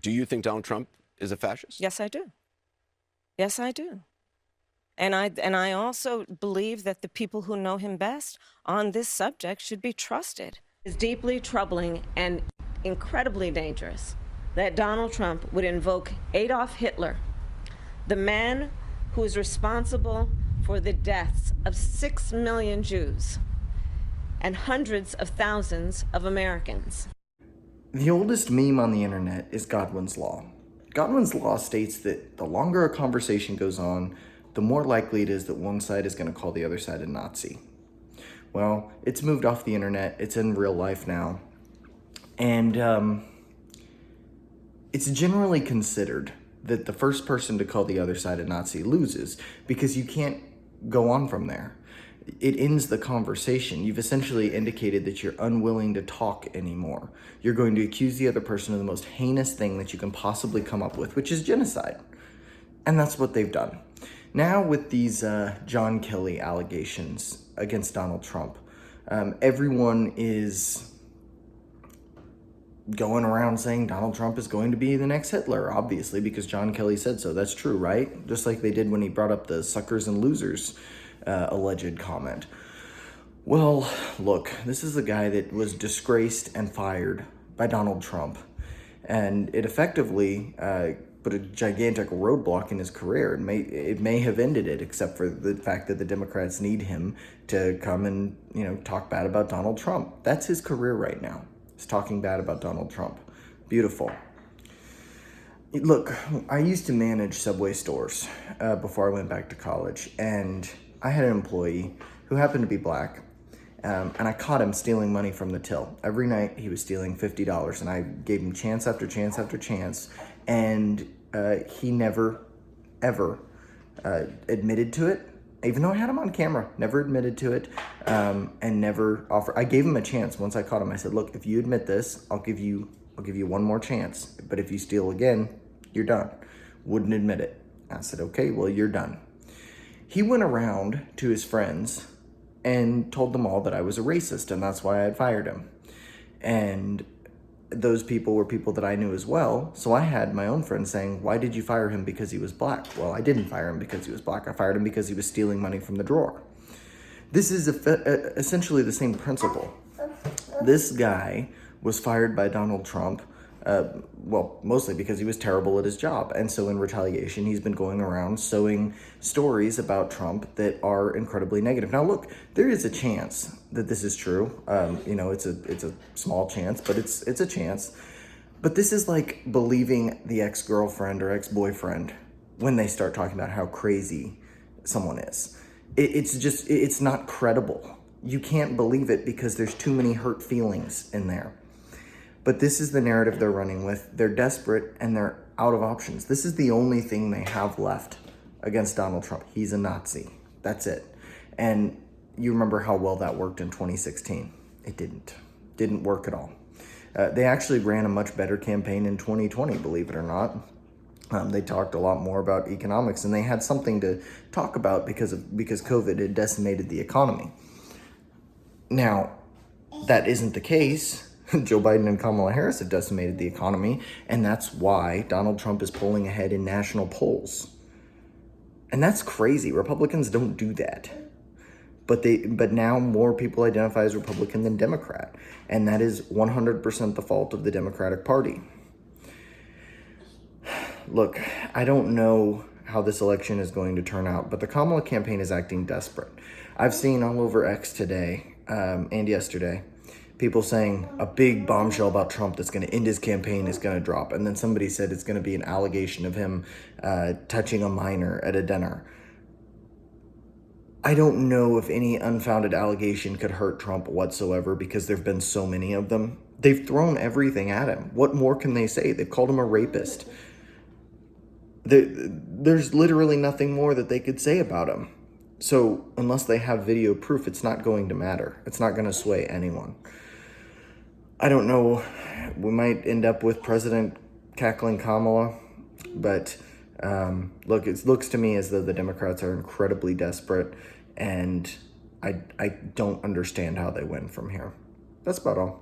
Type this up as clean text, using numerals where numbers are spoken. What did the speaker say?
Do you think Donald Trump is a fascist? Yes, I do. Yes, I do. And I also believe that the people who know him best on this subject should be trusted. It's deeply troubling and incredibly dangerous that Donald Trump would invoke Adolf Hitler, the man who is responsible for the deaths of 6 million Jews and hundreds of thousands of Americans. The oldest meme on the internet is Godwin's Law. Godwin's Law states that the longer a conversation goes on, the more likely it is that one side is going to call the other side a Nazi. Well, it's moved off the internet. It's in real life now. And it's generally considered that the first person to call the other side a Nazi loses because you can't go on from there. It ends the conversation. You've essentially indicated that you're unwilling to talk anymore. You're going to accuse the other person of the most heinous thing that you can possibly come up with, which is genocide. And that's what they've done. Now with these John Kelly allegations against Donald Trump, everyone is going around saying Donald Trump is going to be the next Hitler, obviously, because John Kelly said so. That's true, right? Just like they did when he brought up the suckers and losers alleged comment. Well, look, this is a guy that was disgraced and fired by Donald Trump, and it effectively put a gigantic roadblock in his career. It may have ended it, except for the fact that the Democrats need him to come and, talk bad about Donald Trump. That's his career right now. He's talking bad about Donald Trump. Beautiful. Look, I used to manage Subway stores before I went back to college, and I had an employee who happened to be black, and I caught him stealing money from the till. Every night he was stealing $50, and I gave him chance after chance after chance, and he never, ever admitted to it, even though I had him on camera, never admitted to it, and never offered. I gave him a chance once I caught him. I said, look, if you admit this, I'll give you one more chance, but if you steal again, you're done. Wouldn't admit it. I said, okay, well, you're done. He went around to his friends and told them all that I was a racist, and that's why I had fired him. And those people were people that I knew as well, so I had my own friends saying, why did you fire him because he was black? Well, I didn't fire him because he was black. I fired him because he was stealing money from the drawer. This is essentially the same principle. This guy was fired by Donald Trump, mostly because he was terrible at his job. And so in retaliation, he's been going around sowing stories about Trump that are incredibly negative. Now, look, there is a chance that this is true. It's a small chance, but it's a chance. But this is like believing the ex-girlfriend or ex-boyfriend when they start talking about how crazy someone is. It's not credible. You can't believe it because there's too many hurt feelings in there. But this is the narrative they're running with. They're desperate and they're out of options. This is the only thing they have left against Donald Trump. He's a Nazi. That's it. And you remember how well that worked in 2016. It didn't work at all. They actually ran a much better campaign in 2020, believe it or not. They talked a lot more about economics, and they had something to talk about because COVID had decimated the economy. Now, that isn't the case. Joe Biden and Kamala Harris have decimated the economy, and that's why Donald Trump is pulling ahead in national polls. And that's crazy. Republicans don't do that. But now more people identify as Republican than Democrat, and that is 100% the fault of the Democratic Party. Look, I don't know how this election is going to turn out, but the Kamala campaign is acting desperate. I've seen all over X today and yesterday people saying a big bombshell about Trump that's going to end his campaign is going to drop. And then somebody said it's going to be an allegation of him touching a minor at a dinner. I don't know if any unfounded allegation could hurt Trump whatsoever because there have been so many of them. They've thrown everything at him. What more can they say? They've called him a rapist. There's literally nothing more that they could say about him. So unless they have video proof, it's not going to matter. It's not going to sway anyone. I don't know. We might end up with President cackling Kamala, but look, it looks to me as though the Democrats are incredibly desperate, and I don't understand how they win from here. That's about all.